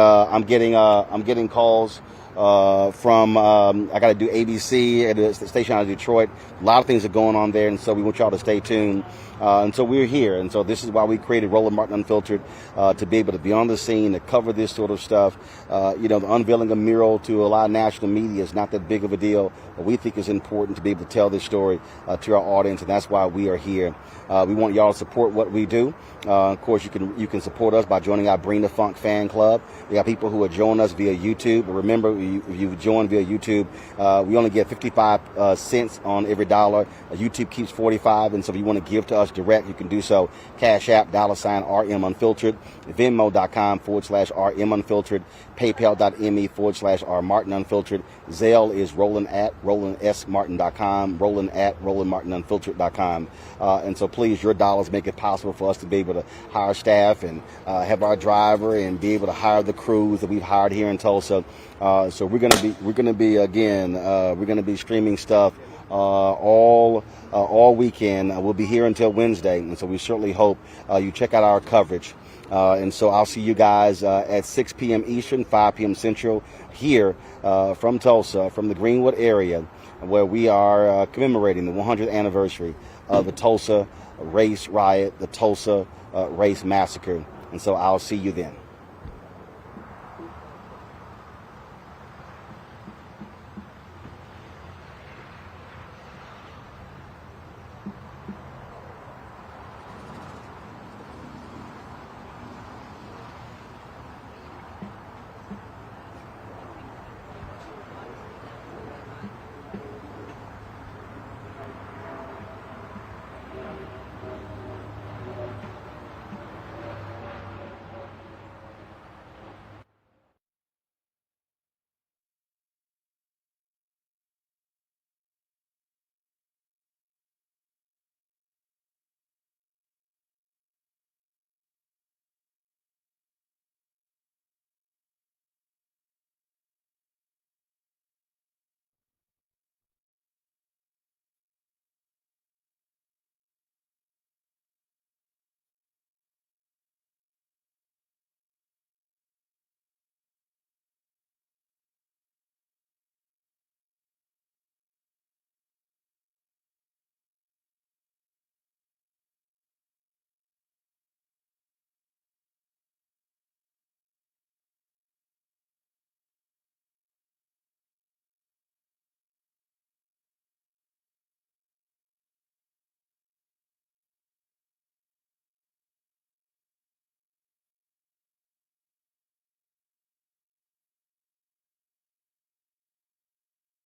calls from I got to do ABC at the station out of Detroit. A lot of things are going on there, and so we want y'all to stay tuned. And so we're here, and so this is why we created Roland Martin Unfiltered, to be able to be on the scene, to cover this sort of stuff. The unveiling a mural to a lot of national media is not that big of a deal, but we think it's important to be able to tell this story to our audience, and that's why we are here. We want y'all to support what we do. Of course, you can support us by joining our Bring the Funk fan club. We have people who are joining us via YouTube. But remember, if you join via YouTube, we only get 55 cents on every dollar. YouTube keeps 45, and so if you want to give to us direct, you can do so. Cash App, $RM Unfiltered, Venmo.com/RM Unfiltered, PayPal.me/R Martin Unfiltered. Zelle is Roland@RolandSMartin.com, Roland@RolandMartinUnfiltered.com. And so please, your dollars make it possible for us to be able to hire staff and have our driver and be able to hire the crews that we've hired here in Tulsa. So we're gonna be streaming stuff all weekend. We'll be here until Wednesday, and so we certainly hope you check out our coverage. And so I'll see you guys at 6 p.m. Eastern, 5 p.m. Central, here from Tulsa, from the Greenwood area, where we are commemorating the 100th anniversary of the Tulsa race riot, the Tulsa race massacre. And so I'll see you then.